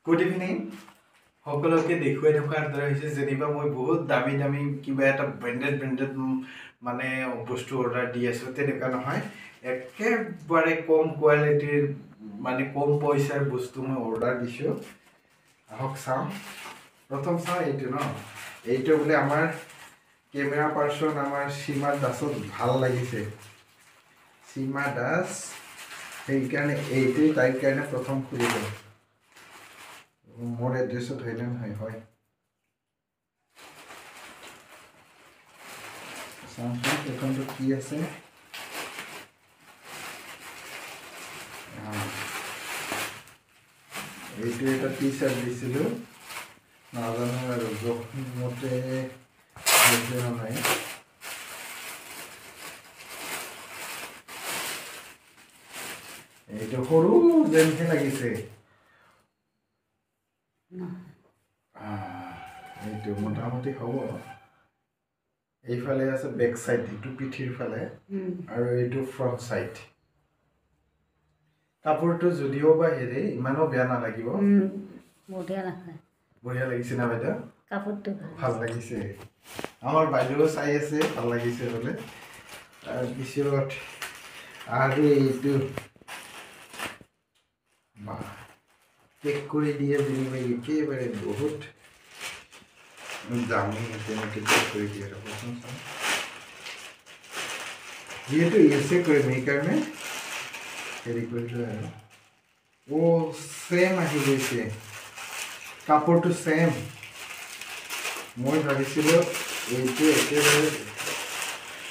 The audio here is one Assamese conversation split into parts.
Good evening. সকলোকে দেখুৱাই থকাৰ দৰে হৈছে যেনিবা মই বহুত দামী কিবা এটা ব্ৰেণ্ডেড মানে বস্তু অৰ্ডাৰ দি আছো তেনেকুৱা নহয় একেবাৰে কম কোৱালিটিৰ মানে কম পইচাৰ বস্তু মই অৰ্ডাৰ দিছো আহক চাওঁ প্ৰথম চাওঁ এইটো ন এইটো বোলে আমাৰ কেমেৰা পাৰ্সন আমাৰ সীমা দাসক ভাল লাগিছে সীমা দাস সেইকাৰণে এইটো তাইৰ কাৰণে প্ৰথম খুলিব মোৰ এড্ৰেছত হয় না নহয় হয় চাওঁচোন এখনটো কি আছে এইটো এটা টি চাৰ্ট দিছিলোঁ নাজানো আৰু জোখমতে হৈছে নহয় এইটো সৰু যেনহে লাগিছে এইটো মোটামুটি হ'ব এইফালে আছে বেক সাইড এইটো পিঠিৰ ফালে আৰু এইটো ফ্ৰন্ট সাইড কাপোৰটো যদিও বা হেৰি ইমানো বেয়া নালাগিব বঢ়িয়া লাগিছে না বাইদেউ কাপোৰটো ভাল লাগিছে আমাৰ বাইদেউ চাই আছে ভাল লাগিছে বোলে তাৰপিছত আৰু এইটো পেক কৰি দিয়ে যেনিবা একেবাৰে বহুত দামী তেনেকৈ পেক কৰি দিয়ে যিহেতু ইউজে কৰিম সেইকাৰণে হেৰি কৰিলোঁ আৰু ছেম আহি গৈছে কাপোৰটো ছেম মই ভাবিছিলোঁ এইটো একেবাৰে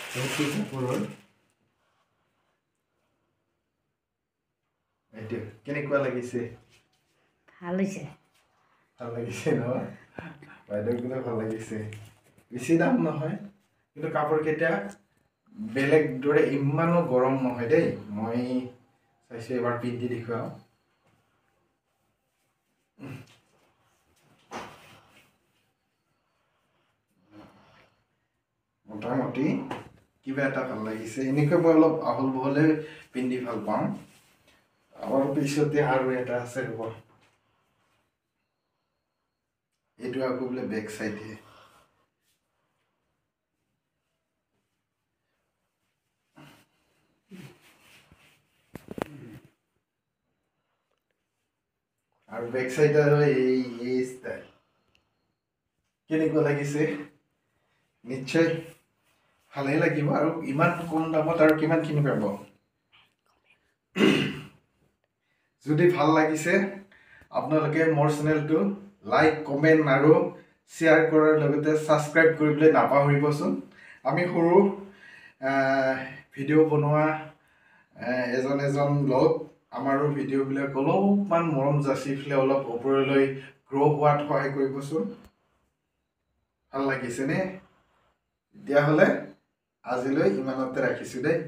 সেইটো কাপোৰৰ এইটো কেনেকুৱা লাগিছে ভাল হৈছে ভাল লাগিছে ন বাইদেউ বোলে ভাল লাগিছে বেছি দাম নহয় কিন্তু কাপোৰকেইটা বেলেগ দৰে ইমানো গৰম নহয় দেই মই চাইছোঁ এবাৰ পিন্ধি দেখুৱাওঁ মোটামুটি কিবা এটা ভাল লাগিছে এনেকৈ মই অলপ আহল বহলে পিন্ধি ভাল পাওঁ আৰু পিছতে আৰু এটা আছে ৰ'ব এইটো আকৌ বোলে বেক সাইডে আৰু বেক সাইড আৰু এই ষ্টাইল কেনেকুৱা লাগিছে নিশ্চয় ভালেই লাগিব আৰু ইমান কম দামত আৰু কিমানখিনি পাব যদি ভাল লাগিছে আপোনালোকে মোৰ চেনেলটো লাইক কমেণ্ট আৰু শ্বেয়াৰ কৰাৰ লগতে ছাবস্ক্ৰাইব কৰিবলৈ নাপাহৰিবচোন আমি সৰু ভিডিঅ' বনোৱা এজন লগ আমাৰো ভিডিঅ'বিলাক অলপমান মৰম যাচি পেলাই অলপ ওপৰলৈ গ্ৰ' হোৱাত সহায় কৰিবচোন ভাল লাগিছেনে তেতিয়াহ'লে আজিলৈ ইমানতে ৰাখিছোঁ দেই